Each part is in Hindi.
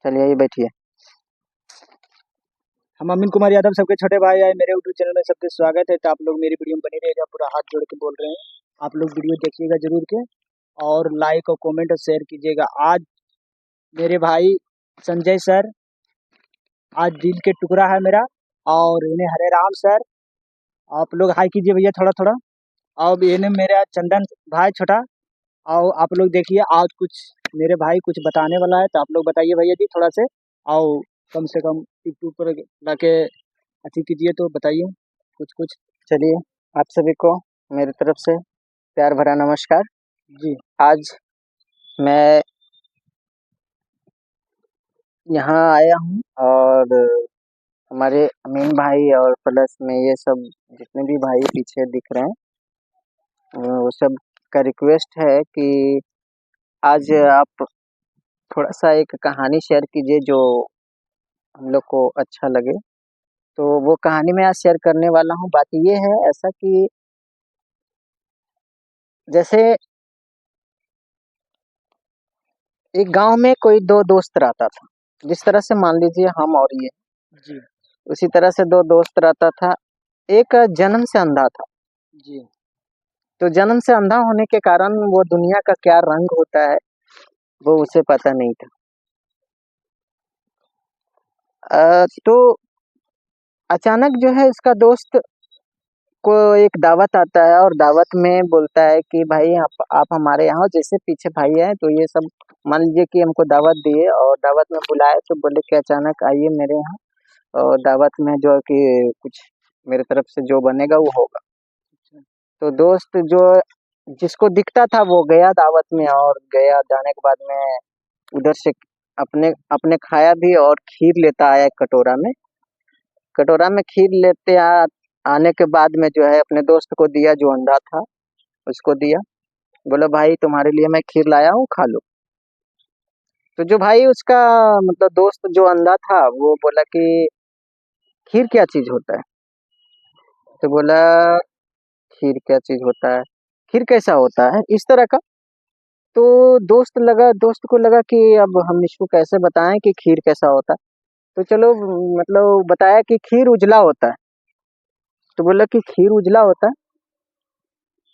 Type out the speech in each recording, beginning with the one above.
चलिए आइए बैठिए। हम अमीन कुमार यादव सबके छोटे भाई आए मेरे यूट्यूब चैनल में सबके स्वागत है। तो आप लोग मेरी वीडियो में बने रहिएगा, पूरा हाथ जोड़ के बोल रहे हैं। आप लोग वीडियो देखिएगा जरूर के, और लाइक और कमेंट और शेयर कीजिएगा। आज मेरे भाई संजय सर, आज दिल के टुकड़ा है मेरा, और इन्हें हरे राम सर। आप लोग हाई कीजिए भैया थोड़ा थोड़ा। और इन्हें मेरा चंदन भाई छोटा। और आप लोग देखिए, आज कुछ मेरे भाई कुछ बताने वाला है, तो आप लोग बताइए भैया जी थोड़ा से। आओ, कम से कम यूट्यूब पर लाके अच्छी कीजिए, तो बताइए कुछ कुछ। चलिए, आप सभी को मेरी तरफ से प्यार भरा नमस्कार। जी आज मैं यहाँ आया हूँ और हमारे अमीन भाई और प्लस में ये सब जितने भी भाई पीछे दिख रहे हैं, वो सब का रिक्वेस्ट है कि आज आप थोड़ा सा एक कहानी शेयर कीजिए जो हम लोग को अच्छा लगे। तो वो कहानी मैं आज शेयर करने वाला हूँ। बात ये है ऐसा कि जैसे एक गांव में कोई दो दोस्त रहता था। जिस तरह से मान लीजिए हम और ये, जी उसी तरह से दो दोस्त रहता था। एक जन्म से अंधा था। जी तो जन्म से अंधा होने के कारण वो दुनिया का क्या रंग होता है वो उसे पता नहीं था। तो अचानक जो है उसका दोस्त को एक दावत आता है और दावत में बोलता है कि भाई आप हमारे यहाँ, जैसे पीछे भाई है तो ये सब मान लीजिए कि हमको दावत दिए और दावत में बुलाए, तो बोले कि अचानक आइए मेरे यहाँ, और दावत में जो है कि कुछ मेरे तरफ से जो बनेगा वो होगा। तो दोस्त जो जिसको दिखता था वो गया दावत में, और गया जाने के बाद में उधर से अपने अपने खाया भी और खीर लेता आया एक कटोरा में। कटोरा में खीर लेते आने के बाद में जो है अपने दोस्त को दिया जो अंधा था, उसको दिया। बोला भाई तुम्हारे लिए मैं खीर लाया हूँ, खा लो। तो जो भाई उसका मतलब दोस्त जो अंधा था वो बोला कि खीर क्या चीज होता है। तो बोला खीर क्या चीज होता है, खीर कैसा होता है, इस तरह का। तो दोस्त को लगा कि अब हम इसको कैसे बताएं कि खीर कैसा होता है। तो चलो मतलब बताया कि खीर उजला होता है। तो बोला कि खीर उजला होता है,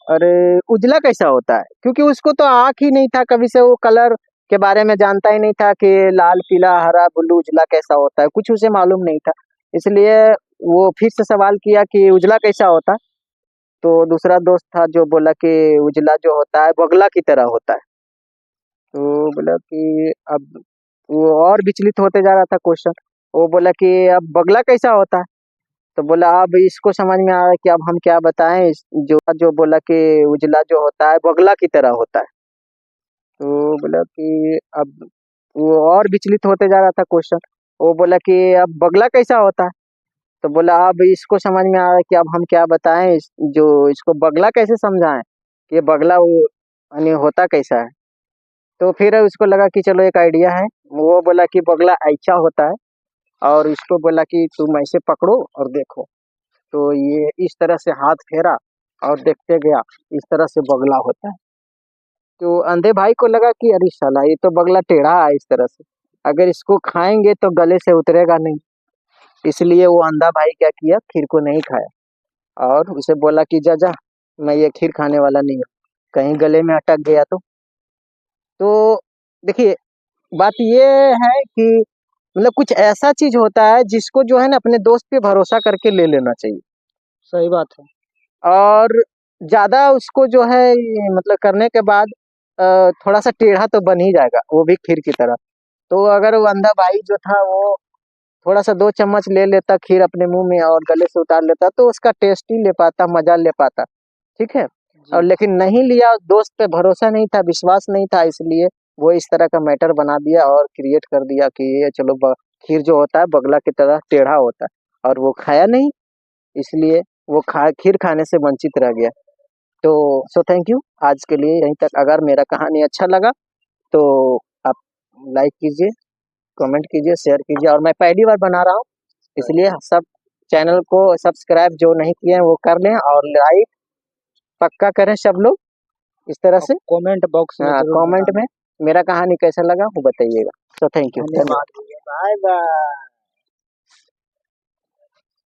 अरे उजला कैसा होता है, क्योंकि उसको तो आँख ही नहीं था, कभी से वो कलर के बारे में जानता ही नहीं था कि लाल पीला हरा ब्लू उजला कैसा होता है, कुछ उसे मालूम नहीं था। इसलिए वो फिर से सवाल किया कि उजला कैसा होता है। तो दूसरा दोस्त था जो बोला कि उजला जो होता है बगला की तरह होता है। तो बोला कि अब वो और विचलित होते जा रहा था क्वेश्चन। वो बोला कि अब बगला कैसा होता है। तो बोला अब इसको समझ में आ रहा है कि अब हम क्या बताएं। जो जो बोला कि उजला जो होता है बगला की तरह होता है। तो बोला कि अब वो और विचलित होते जा रहा था क्वेश्चन। वो बोला कि अब बगला कैसा होता है। तो बोला अब इसको समझ में आ रहा है कि अब हम क्या बताएं। जो इसको बगला कैसे समझाएं कि ये बगला वो यानी होता कैसा है। तो फिर उसको लगा कि चलो एक आइडिया है। वो बोला कि बगला ऐसा होता है, और इसको बोला कि तुम ऐसे पकड़ो और देखो। तो ये इस तरह से हाथ फेरा और देखते गया, इस तरह से बगला होता है। तो अंधे भाई को लगा कि अरे साला ये तो बगला टेढ़ा है इस तरह से, अगर इसको खाएंगे तो गले से उतरेगा नहीं। इसलिए वो अंधा भाई क्या किया, खीर को नहीं खाया और उसे बोला कि जा जा, मैं ये खीर खाने वाला नहीं हूँ, कहीं गले में अटक गया तो देखिए बात ये है कि मतलब कुछ ऐसा चीज होता है जिसको जो है ना अपने दोस्त पे भरोसा करके ले लेना चाहिए। सही बात है। और ज्यादा उसको जो है मतलब करने के बाद थोड़ा सा टेढ़ा तो बन ही जाएगा, वो भी खीर की तरह। तो अगर वो अंधा भाई जो था वो थोड़ा सा 2 चम्मच ले लेता खीर अपने मुंह में और गले से उतार लेता, तो उसका टेस्ट ही ले पाता, मजा ले पाता। ठीक है। और जी लेकिन नहीं लिया, दोस्त पे भरोसा नहीं था, विश्वास नहीं था, इसलिए वो इस तरह का मैटर बना दिया और क्रिएट कर दिया कि ये चलो खीर जो होता है बगला की तरह टेढ़ा होता है, और वो खाया नहीं, इसलिए वो खीर खाने से वंचित रह गया। तो सो थैंक यू, आज के लिए यहीं तक। अगर मेरा कहानी अच्छा लगा तो आप लाइक कीजिए, कमेंट कीजिए, शेयर कीजिए। और मैं पहली बार बना रहा हूँ, इसलिए सब चैनल को सब्सक्राइब जो नहीं किए हैं वो कर लें, और लाइक पक्का करें सब लोग इस तरह और से। कमेंट बॉक्स में जरूर कमेंट बताना। में मेरा कहानी कैसा लगा वो बताइएगा। तो थैंक यू, धन्यवाद। धन्यवाद भैया, बाय बाय।